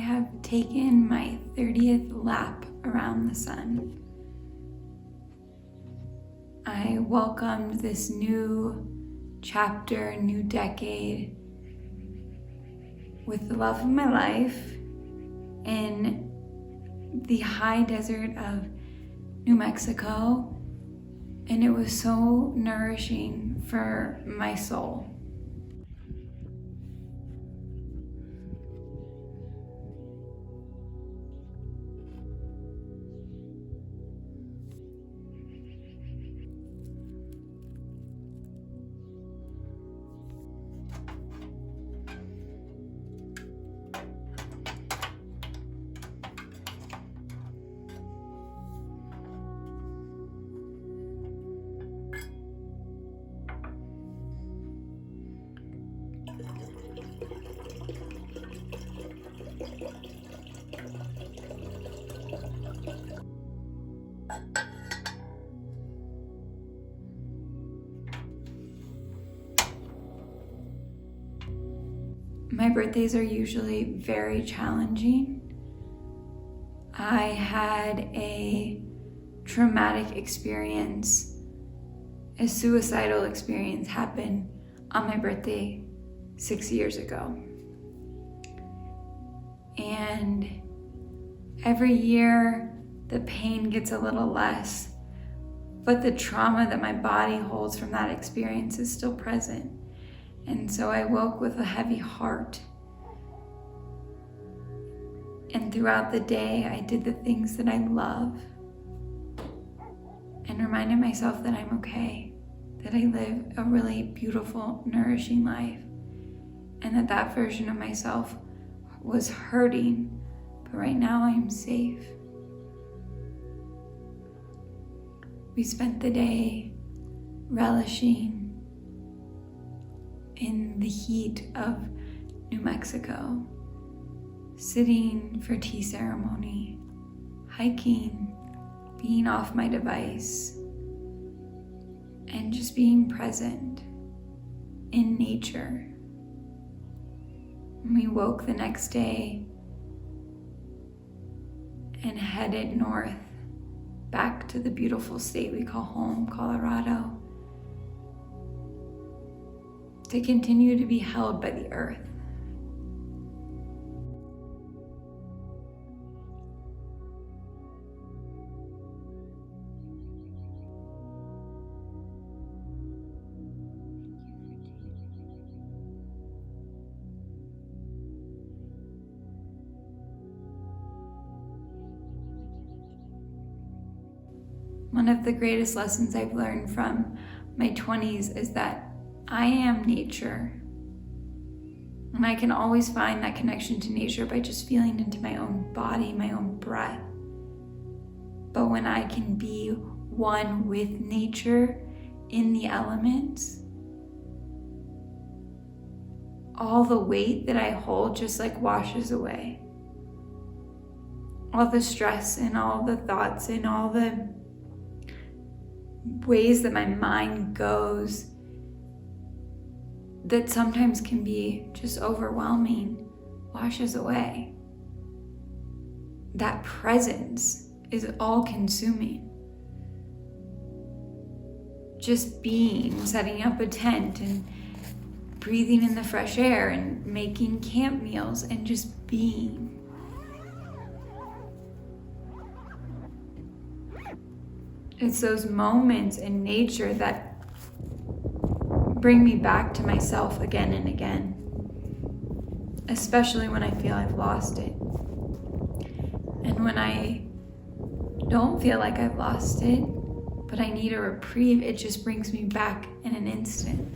have taken my 30th lap around the sun. I welcomed this new chapter, new decade with the love of my life in the high desert of New Mexico, and it was so nourishing for my soul. My birthdays are usually very challenging. I had a traumatic experience, a suicidal experience happen on my birthday 6 years ago. And every year the pain gets a little less, but the trauma that my body holds from that experience is still present. And so I woke with a heavy heart. And throughout the day, I did the things that I love and reminded myself that I'm okay, that I live a really beautiful, nourishing life, and that version of myself was hurting, but right now I'm safe. We spent the day relishing in the heat of New Mexico, sitting for tea ceremony, hiking, being off my device, and just being present in nature. We woke the next day and headed north back to the beautiful state we call home, Colorado, to continue to be held by the earth. One of the greatest lessons I've learned from my 20s is that I am nature. And I can always find that connection to nature by just feeling into my own body, my own breath. But when I can be one with nature in the elements, all the weight that I hold just like washes away. All the stress and all the thoughts and all the ways that my mind goes that sometimes can be just overwhelming washes away. That presence is all-consuming. Just being, setting up a tent and breathing in the fresh air and making camp meals and just being. It's those moments in nature that bring me back to myself again and again, especially when I feel I've lost it. And when I don't feel like I've lost it, but I need a reprieve, it just brings me back in an instant.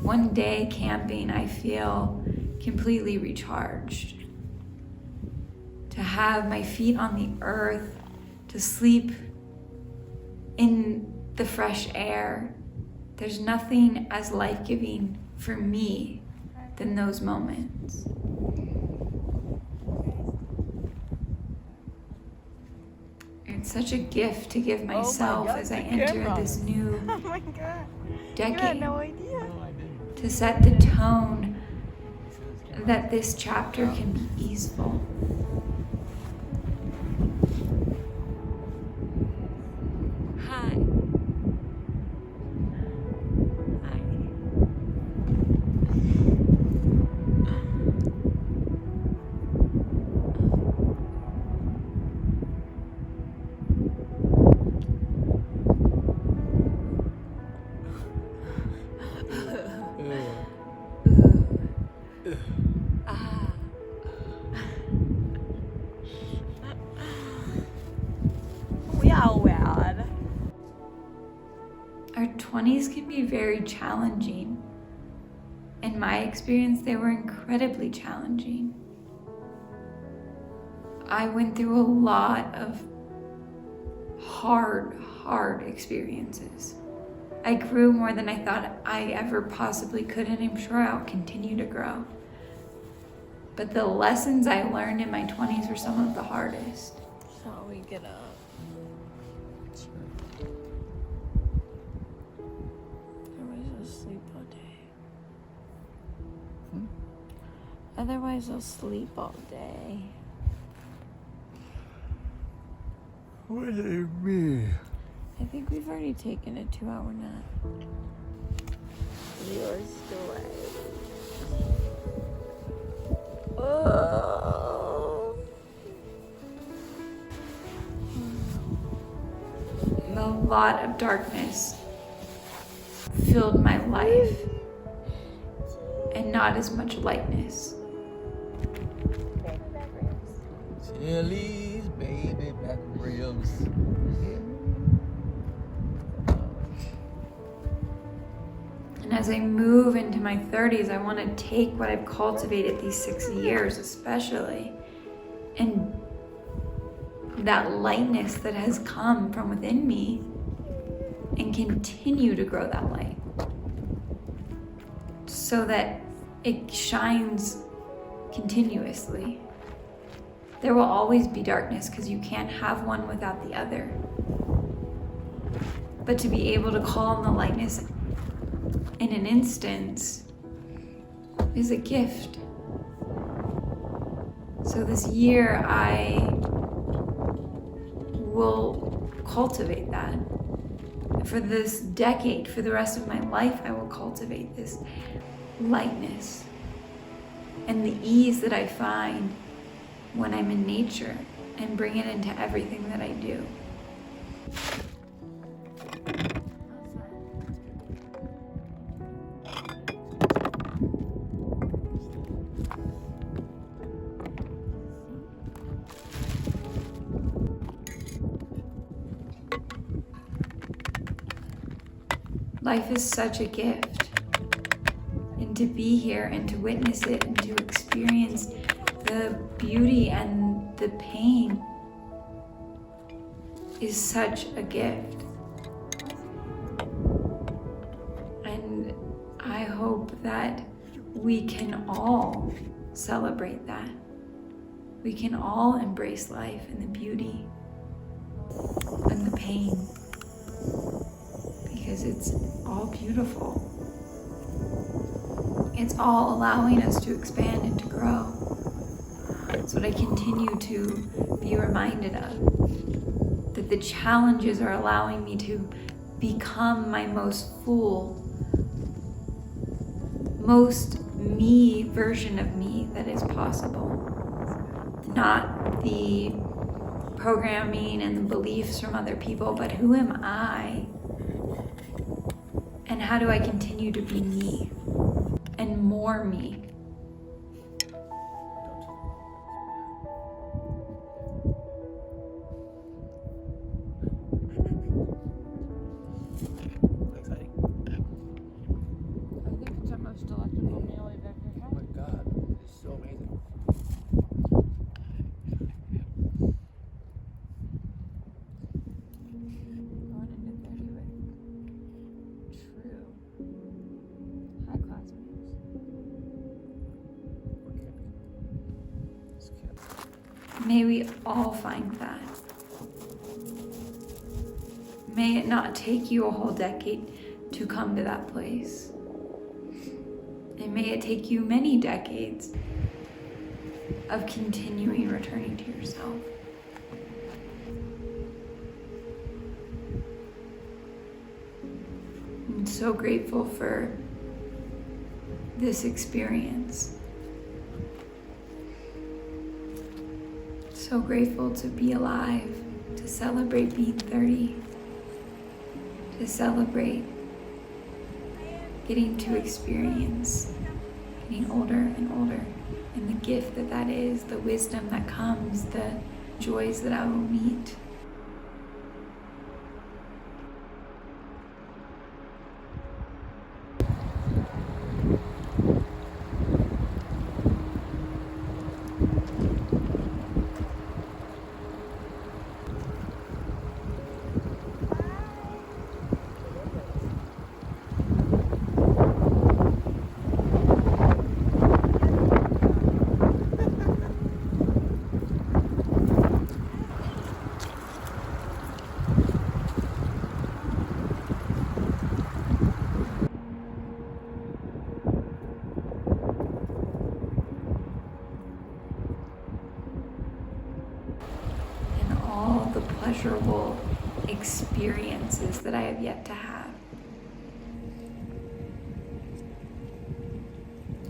One day camping, I feel completely recharged. To have my feet on the earth, to sleep in the fresh air, there's nothing as life-giving for me than those moments. It's such a gift to give myself as I enter this new decade. You had no idea. To set the tone that this chapter can be easeful. Hi. Hi. Our 20s can be very challenging. In my experience, they were incredibly challenging. I went through a lot of hard experiences. I grew more than I thought I ever possibly could, and I'm sure I'll continue to grow. But the lessons I learned in my 20s were some of the hardest. Shall we get up? Otherwise I'll sleep all day. Otherwise I'll sleep all day. What do you mean? I think we've already taken a 2-hour nap. Yours delay. Oh. A lot of darkness filled my life, and not as much lightness. Chili's baby back ribs. And as I move into my 30s, I want to take what I've cultivated these 6 years especially, and that lightness that has come from within me, and continue to grow that light so that it shines continuously. There will always be darkness because you can't have one without the other. But to be able to call on the lightness in an instance is a gift. So this year I will cultivate that. For this decade, for the rest of my life, I will cultivate this lightness and the ease that I find when I'm in nature, and bring it into everything that I do. Life is such a gift, and to be here and to witness it and to experience the beauty and the pain is such a gift. And I hope that we can all celebrate that. We can all embrace life and the beauty and the pain, because it's all beautiful. It's all allowing us to expand and to grow. That's what I continue to be reminded of. That the challenges are allowing me to become my most full, most me version of me that is possible. Not the programming and the beliefs from other people, but who am I? And how do I continue to be me and more me? Exciting. I think it's our most delectable meal we've ever Oh had. my god, it's so amazing. Going into 30 with true high-class meals. Or camping. It's camp. May we all find that. May it not take you a whole decade to come to that place. And And may it take you many decades of continuing returning to yourself. I'm so grateful for this experience. So grateful to be alive, to celebrate being 30, to celebrate getting to experience getting older and older, and the gift that that is, the wisdom that comes, the joys that I will meet. And all the pleasurable experiences that I have yet to have.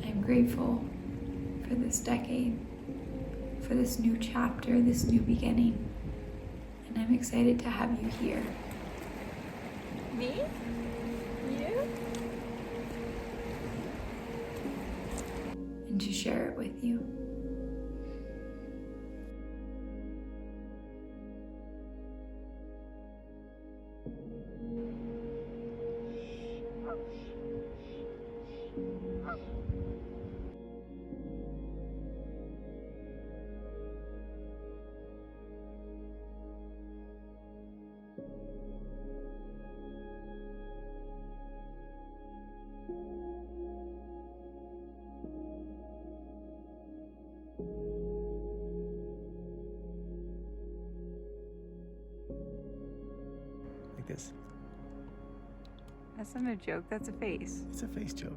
I'm grateful for this decade, for this new chapter, this new beginning, and I'm excited to have you here. Me? You? And to share it with you. Like this. That's not a joke, that's a face. It's a face joke.